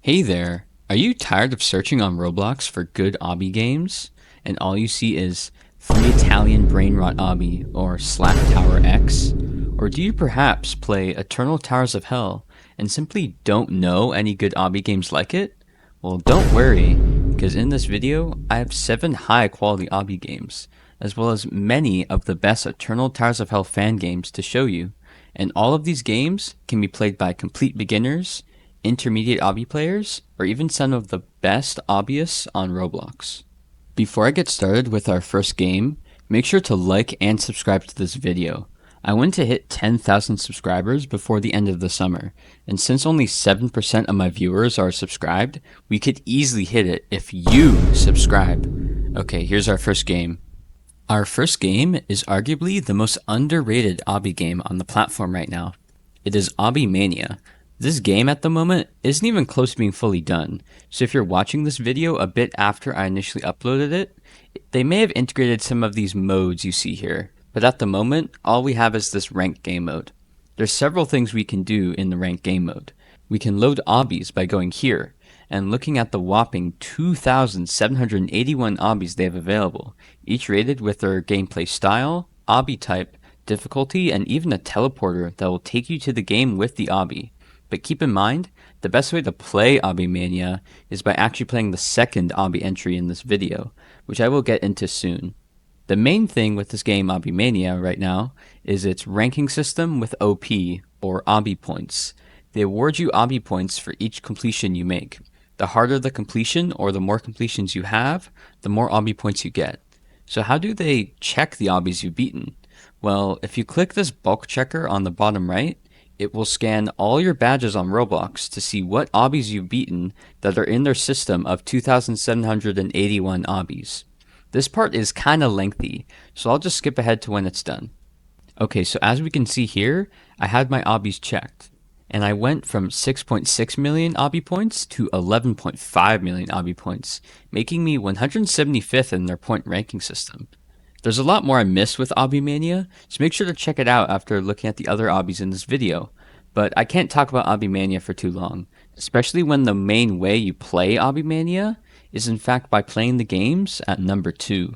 Hey there, are you tired of searching on Roblox for good obby games, and all you see is free Italian brainrot obby or Slap Tower X? Or do you perhaps play Eternal Towers of Hell and simply don't know any good obby games like it? Well, don't worry, because in this video, I have 7 high quality obby games, as well as many of the best Eternal Towers of Hell fan games to show you, and all of these games can be played by complete beginners, intermediate obby players, or even some of the best hobbyists on Roblox. Before I get started with our first game, make sure to like and subscribe to this video. I want to hit 10,000 subscribers before the end of the summer, and since only 7% of my viewers are subscribed, we could easily hit it if you subscribe. Okay, here's our first game. Our first game is arguably the most underrated obby game on the platform right now. It is Obby Mania. This game at the moment isn't even close to being fully done, so if you're watching this video a bit after I initially uploaded it, they may have integrated some of these modes you see here, but at the moment, all we have is this ranked game mode. There's several things we can do in the ranked game mode. We can load obbies by going here, and looking at the whopping 2,781 obbies they have available, each rated with their gameplay style, obby type, difficulty, and even a teleporter that will take you to the game with the obby. But keep in mind, the best way to play Obby Mania is by actually playing the second obby entry in this video, which I will get into soon. The main thing with this game Obby Mania right now is its ranking system with OP, or obby points. They award you obby points for each completion you make. The harder the completion or the more completions you have, the more obby points you get. So how do they check the obbies you've beaten? Well, if you click this bulk checker on the bottom right, it will scan all your badges on Roblox to see what obbies you've beaten that are in their system of 2,781 obbies. This part is kinda lengthy, so I'll just skip ahead to when it's done. Okay, so as we can see here, I had my obbies checked, and I went from 6.6 million obby points to 11.5 million obby points, making me 175th in their point ranking system. There's a lot more I missed with Obby Mania, so make sure to check it out after looking at the other obbies in this video. But I can't talk about Obby Mania for too long, especially when the main way you play Obby Mania is in fact by playing the games at number 2.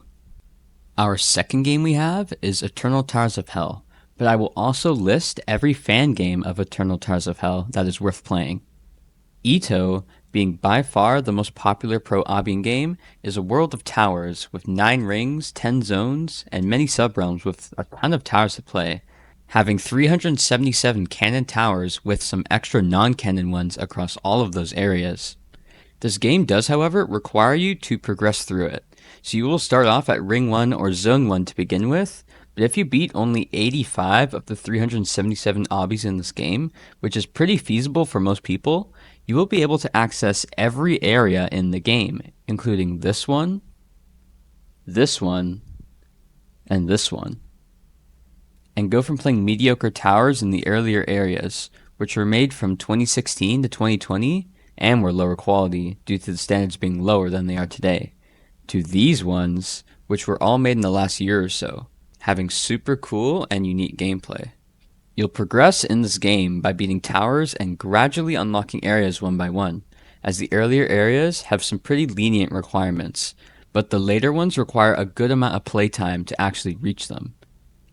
Our second game we have is Eternal Towers of Hell, but I will also list every fan game of Eternal Towers of Hell that is worth playing. Etoh, being by far the most popular pro obbying game, is a world of towers with 9 rings, 10 zones, and many subrealms with a ton of towers to play, having 377 cannon towers with some extra non-cannon ones across all of those areas. This game does, however, require you to progress through it, so you will start off at ring 1 or zone 1 to begin with, but if you beat only 85 of the 377 obbies in this game, which is pretty feasible for most people, you will be able to access every area in the game, including this one, and this one, and go from playing mediocre towers in the earlier areas, which were made from 2016 to 2020 and were lower quality due to the standards being lower than they are today, to these ones, which were all made in the last year or so, having super cool and unique gameplay. You'll progress in this game by beating towers and gradually unlocking areas one by one, as the earlier areas have some pretty lenient requirements, but the later ones require a good amount of playtime to actually reach them.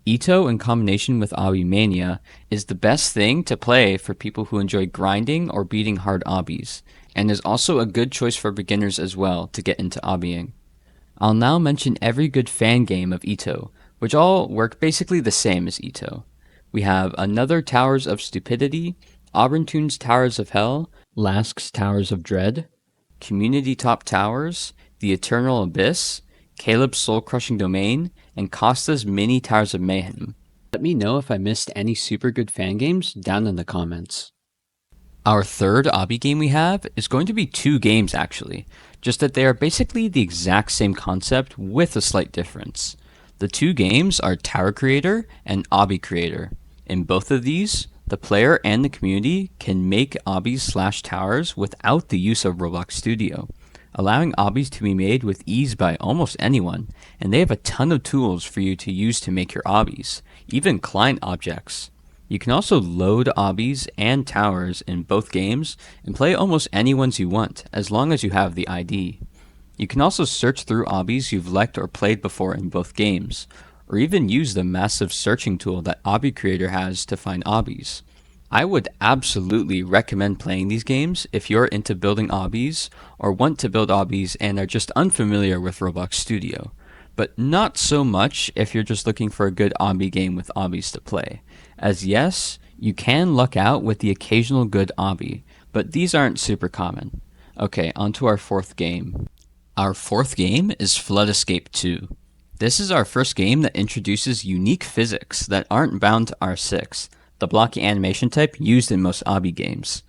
Etoh in combination with Obby Mania is the best thing to play for people who enjoy grinding or beating hard obbies, and is also a good choice for beginners as well to get into obbying. I'll now mention every good fan game of Etoh, which all work basically the same as Etoh. We have Another Towers of Stupidity, Auburntoon's Towers of Hell, Lask's Towers of Dread, Community Top Towers, The Eternal Abyss, Caleb's Soul Crushing Domain, and Costa's Mini Towers of Mayhem. Let me know if I missed any super good fan games down in the comments. Our third obby game we have is going to be 2 games actually, just that they are basically the exact same concept with a slight difference. The 2 games are Tower Creator and Obby Creator. In both of these, the player and the community can make obbies/towers without the use of Roblox Studio, allowing obbies to be made with ease by almost anyone, and they have a ton of tools for you to use to make your obbies, even client objects. You can also load obbies and towers in both games and play almost any ones you want, as long as you have the ID. You can also search through obbies you've liked or played before in both games, or even use the massive searching tool that Obby Creator has to find obbies. I would absolutely recommend playing these games if you're into building obbies or want to build obbies and are just unfamiliar with Roblox Studio, but not so much if you're just looking for a good obby game with obbies to play. As yes, you can luck out with the occasional good obby, but these aren't super common. Okay, on to our fourth game. Our fourth game is Flood Escape 2. This is our first game that introduces unique physics that aren't bound to R6, the blocky animation type used in most obby games.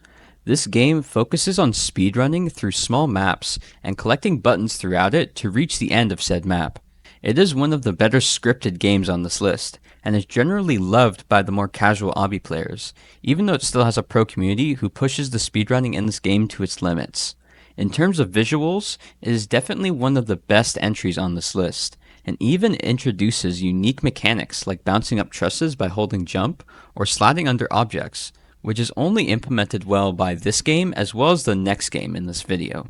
This game focuses on speedrunning through small maps and collecting buttons throughout it to reach the end of said map. It is one of the better scripted games on this list, and is generally loved by the more casual obby players, even though it still has a pro community who pushes the speedrunning in this game to its limits. In terms of visuals, it is definitely one of the best entries on this list, and even introduces unique mechanics like bouncing up trusses by holding jump or sliding under objects, which is only implemented well by this game as well as the next game in this video.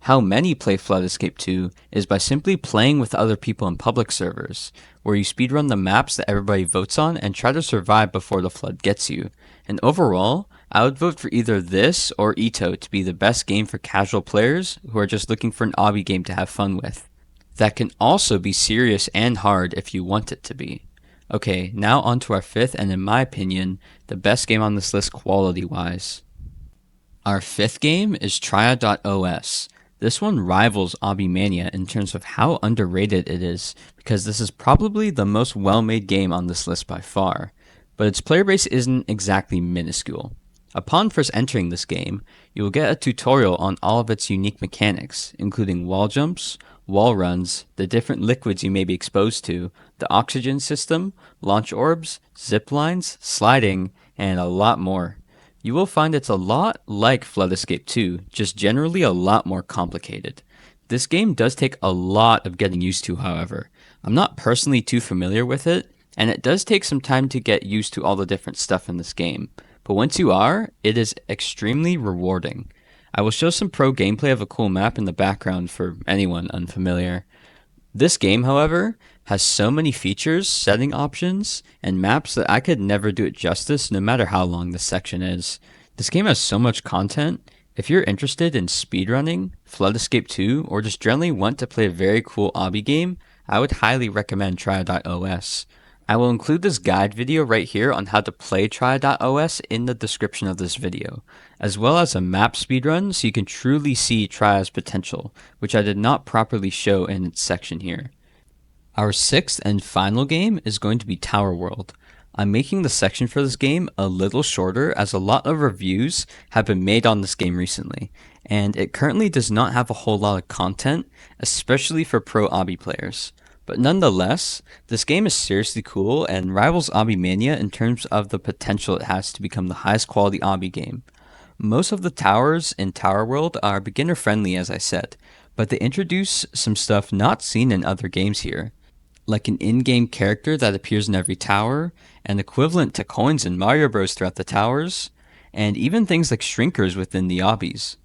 How many play Flood Escape 2 is by simply playing with other people in public servers, where you speedrun the maps that everybody votes on and try to survive before the flood gets you. And overall, I would vote for either this or etoh to be the best game for casual players who are just looking for an obby game to have fun with. That can also be serious and hard if you want it to be. Okay, now on to our fifth and in my opinion, the best game on this list quality-wise. Our fifth game is tria.os. This one rivals Obby Mania in terms of how underrated it is, because this is probably the most well-made game on this list by far, but its player base isn't exactly minuscule. Upon first entering this game, you will get a tutorial on all of its unique mechanics, including wall jumps, wall runs, the different liquids you may be exposed to, the oxygen system, launch orbs, zip lines, sliding, and a lot more. You will find it's a lot like Flood Escape 2, just generally a lot more complicated. This game does take a lot of getting used to, however. I'm not personally too familiar with it, and it does take some time to get used to all the different stuff in this game. But once you are, it is extremely rewarding. I will show some pro gameplay of a cool map in the background for anyone unfamiliar. This game, however, has so many features, setting options, and maps that I could never do it justice no matter how long this section is. This game has so much content. If you're interested in speedrunning, Flood Escape 2, or just generally want to play a very cool obby game, I would highly recommend tria.os. I will include this guide video right here on how to play tria.os in the description of this video, as well as a map speedrun so you can truly see Tria's potential, which I did not properly show in its section here. Our sixth and final game is going to be Tower World. I'm making the section for this game a little shorter as a lot of reviews have been made on this game recently, and it currently does not have a whole lot of content, especially for pro obby players. But nonetheless, this game is seriously cool and rivals Obby Mania in terms of the potential it has to become the highest quality obby game. Most of the towers in Tower World are beginner friendly, as I said, but they introduce some stuff not seen in other games here, like an in-game character that appears in every tower, an equivalent to coins in Mario Bros throughout the towers, and even things like shrinkers within the obbies.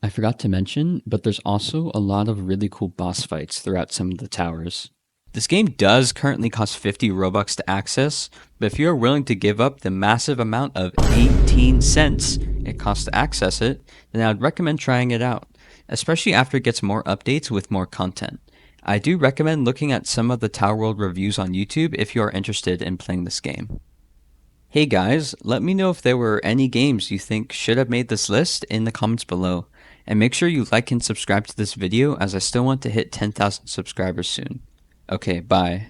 I forgot to mention, but there's also a lot of really cool boss fights throughout some of the towers. This game does currently cost 50 Robux to access, but if you're willing to give up the massive amount of 18 cents it costs to access it, then I would recommend trying it out, especially after it gets more updates with more content. I do recommend looking at some of the Tower World reviews on YouTube if you are interested in playing this game. Hey guys, let me know if there were any games you think should have made this list in the comments below, and make sure you like and subscribe to this video as I still want to hit 10,000 subscribers soon. Okay, bye.